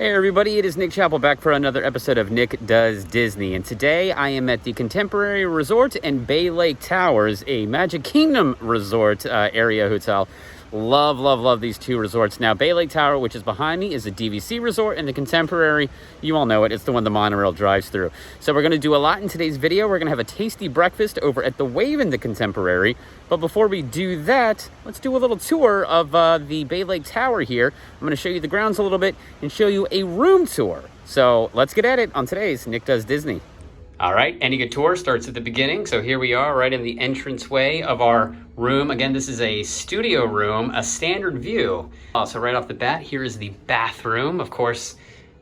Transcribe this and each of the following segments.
Hey everybody, it is Nick Chappell back for another episode of Nick Does Disney. And today I am at the Contemporary Resort and Bay Lake Towers, a Magic Kingdom resort area hotel. Love these two resorts. Now, Bay Lake Tower, which is behind me, is a DVC resort, and the Contemporary, you all know it, it's the one the monorail drives through. So we're going to do a lot in today's video. We're going to have a tasty breakfast over at the Wave in the Contemporary. But before we do that, let's do a little tour of the Bay Lake Tower here. I'm going to show you the grounds a little bit and show you a room tour. So let's get at it on today's Nick Does Disney. All right, any good tour starts at the beginning. So here we are right in the entranceway of our room. Again, this is a studio room, a standard view. So right off the bat, here is the bathroom. Of course,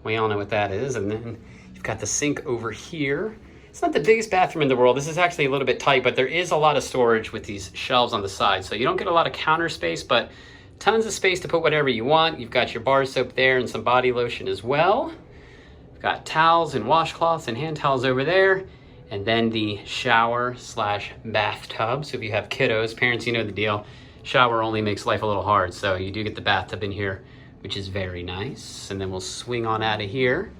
we all know what that is. And then you've got the sink over here. It's not the biggest bathroom in the world. This is actually a little bit tight, but there is a lot of storage with these shelves on the side. So you don't get a lot of counter space, but tons of space to put whatever you want. You've got your bar soap there and some body lotion as well. Got towels and washcloths and hand towels over there. And then the shower slash bathtub. So if you have kiddos, parents, you know the deal. Shower only makes life a little hard. So you do get the bathtub in here, which is very nice. And then we'll swing on out of here.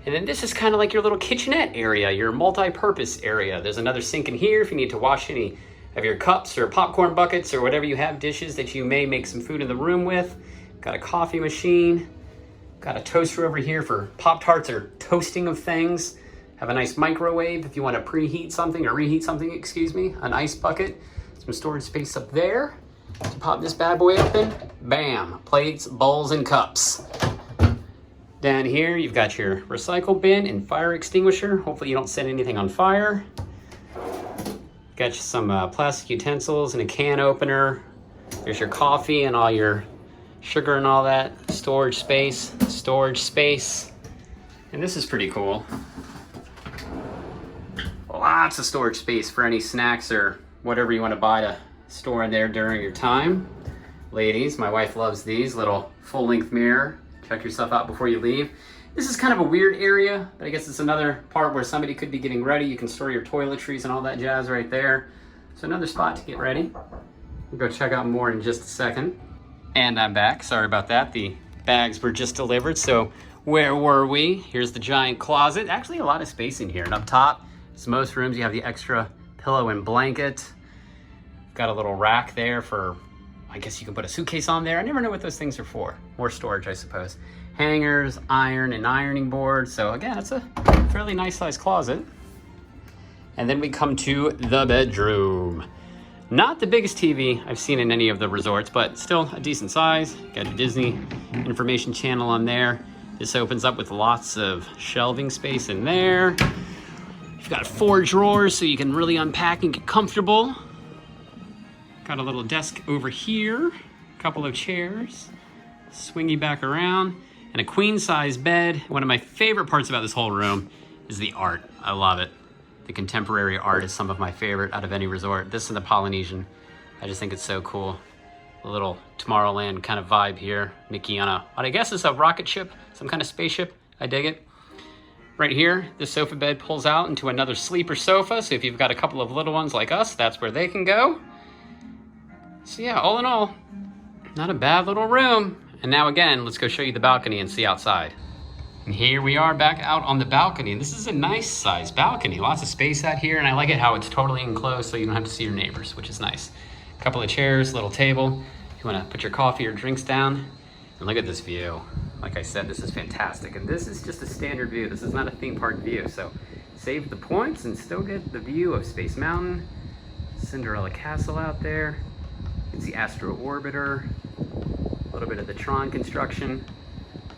And then this is kind of like your little kitchenette area, your multi-purpose area. There's another sink in here if you need to wash any of your cups or popcorn buckets or whatever you have, dishes that you may make some food in the room with. Got a coffee machine. Got a toaster over here for Pop-Tarts or toasting of things. Have a nice microwave if you want to preheat something or reheat something, excuse me. An ice bucket. Some storage space up there. To pop this bad boy open. Bam. Plates, bowls, and cups. Down here, you've got your recycle bin and fire extinguisher. Hopefully you don't set anything on fire. Got you some plastic utensils and a can opener. There's your coffee and all your sugar and all that. Storage space. And this is pretty cool. Lots of storage space for any snacks or whatever you want to buy to store in there during your time. Ladies, my wife loves these. Little full-length mirror. Check yourself out before you leave. This is kind of a weird area, but I guess it's another part where somebody could be getting ready. You can store your toiletries and all that jazz right there. So another spot to get ready. We'll go check out more in just a second. And I'm back. Sorry about that. The bags were just delivered. So where were we? Here's the giant closet. Actually, a lot of space in here. And up top, as most rooms, you have the extra pillow and blanket. Got a little rack there for, I guess you can put a suitcase on there. I never know what those things are for. More storage, I suppose. Hangers, iron, and ironing board. So again, it's a fairly nice sized closet. And then we come to the bedroom. Not the biggest TV I've seen in any of the resorts, but still a decent size. Got a Disney information channel on there. This opens up with lots of shelving space in there. You've got 4 drawers so you can really unpack and get comfortable. Got a little desk over here, a couple of chairs, swingy back around, and a queen size bed. One of my favorite parts about this whole room is the art. I love it. The contemporary art is some of my favorite out of any resort. This and the Polynesian. I just think it's so cool. A little Tomorrowland kind of vibe here. Mickey on what I guess is a rocket ship, some kind of spaceship. I dig it. Right here, the sofa bed pulls out into another sleeper sofa. So if you've got a couple of little ones like us, that's where they can go. So yeah, all in all, not a bad little room. And now again, let's go show you the balcony and see outside. And here we are back out on the balcony. This is a nice size balcony. Lots of space out here, and I like it how it's totally enclosed so you don't have to see your neighbors, which is nice. A couple of chairs, little table. If you want to put your coffee or drinks down. And look at this view. Like I said, this is fantastic. And this is just a standard view. This is not a theme park view. So save the points and still get the view of Space Mountain. Cinderella Castle out there. You can see Astro Orbiter. A little bit of the Tron construction.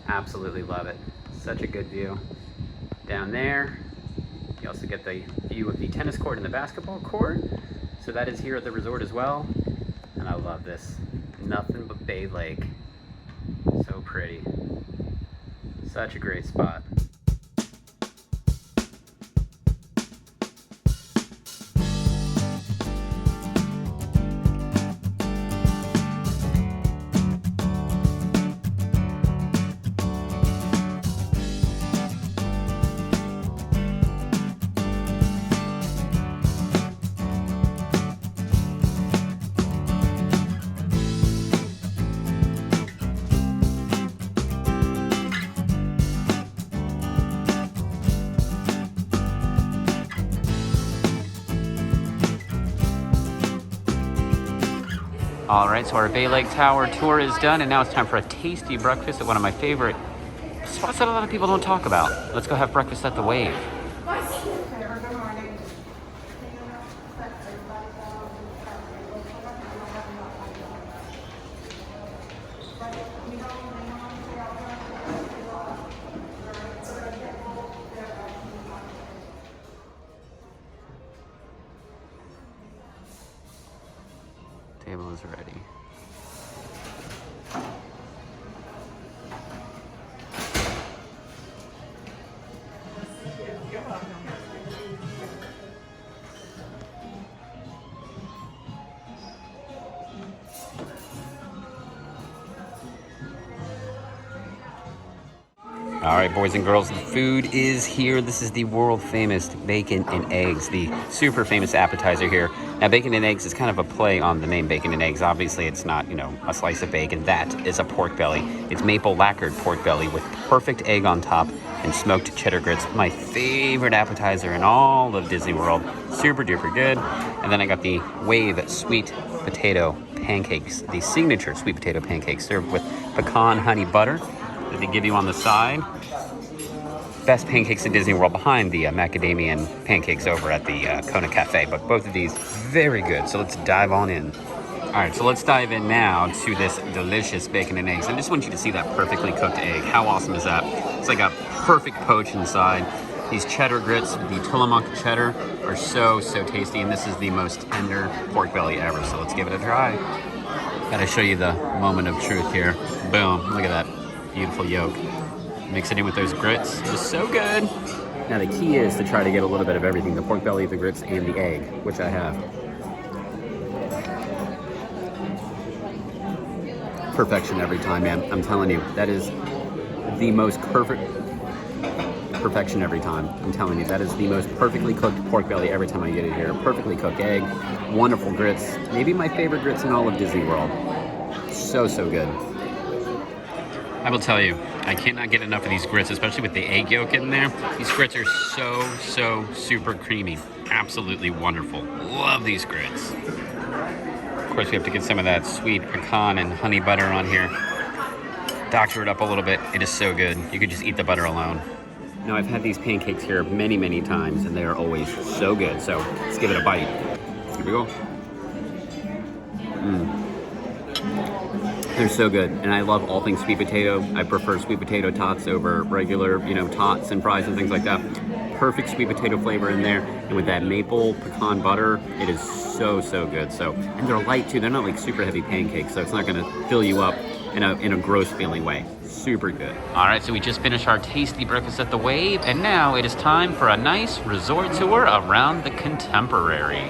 Absolutely love it. Such a good view. Down there, you also get the view of the tennis court and the basketball court. So that is here at the resort as well. And I love this. Nothing but Bay Lake. So pretty. Such a great spot. All right, so our Bay Lake Tower tour is done, and now it's time for a tasty breakfast at one of my favorite spots that a lot of people don't talk about. Let's go have breakfast at the Wave. Table is ready. All right, boys and girls, the food is here. This is the world famous bacon and eggs, the super famous appetizer here. Now, bacon and eggs is kind of a play on the name bacon and eggs. Obviously, it's not, a slice of bacon. That is a pork belly. It's maple lacquered pork belly with perfect egg on top and smoked cheddar grits. My favorite appetizer in all of Disney World. Super duper good. And then I got the Wave sweet potato pancakes, the signature sweet potato pancakes served with pecan honey butter that they give you on the side. Best pancakes in Disney World behind the macadamia pancakes over at the Kona Cafe, but both of these very good. So let's dive on in. All right, so let's dive in now to this delicious bacon and eggs. I just want you to see that perfectly cooked egg. How awesome is that? It's like a perfect poach inside. These cheddar grits, the Tillamook cheddar, are so tasty, and this is the most tender pork belly ever. So let's give it a try. Gotta show you the moment of truth here. Boom, look at that. Beautiful yolk. Mix it in with those grits. Just so good. Now the key is to try to get a little bit of everything. The pork belly, the grits, and the egg, which I have. Perfection every time, man. I'm telling you, that is the most perfect perfection every time. I'm telling you, that is the most perfectly cooked pork belly every time I get it here. Perfectly cooked egg, wonderful grits. Maybe my favorite grits in all of Disney World. So good. I will tell you, I cannot get enough of these grits, especially with the egg yolk in there. These grits are so super creamy. Absolutely wonderful. Love these grits. Of course, we have to get some of that sweet pecan and honey butter on here. Doctor it up a little bit. It is so good. You could just eat the butter alone. Now, I've had these pancakes here many times, and they are always so good. So let's give it a bite. Here we go. They're so good, and I love all things sweet potato. I prefer sweet potato tots over regular, tots and fries and things like that. Perfect sweet potato flavor in there, and with that maple pecan butter, it is so good. So, and they're light too. They're not like super heavy pancakes, so it's not gonna fill you up in a gross feeling way. Super good. All right, so we just finished our tasty breakfast at the Wave, and now it is time for a nice resort tour around the Contemporary.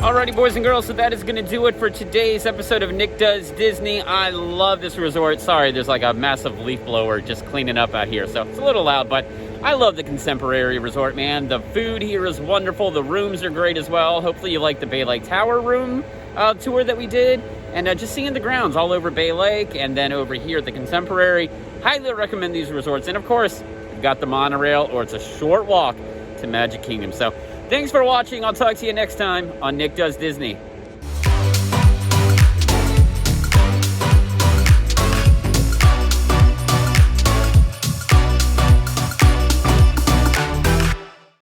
Alrighty, boys and girls, so that is going to do it for today's episode of Nick Does Disney. I love this resort. Sorry, there's like a massive leaf blower just cleaning up out here, so it's a little loud, but I love the Contemporary Resort, man. The food here is wonderful. The rooms are great as well. Hopefully you like the Bay Lake Tower room tour that we did. And just seeing the grounds all over Bay Lake and then over here at the Contemporary. Highly recommend these resorts. And of course, you've got the monorail, or it's a short walk to Magic Kingdom. So thanks for watching. I'll talk to you next time on Nick Does Disney.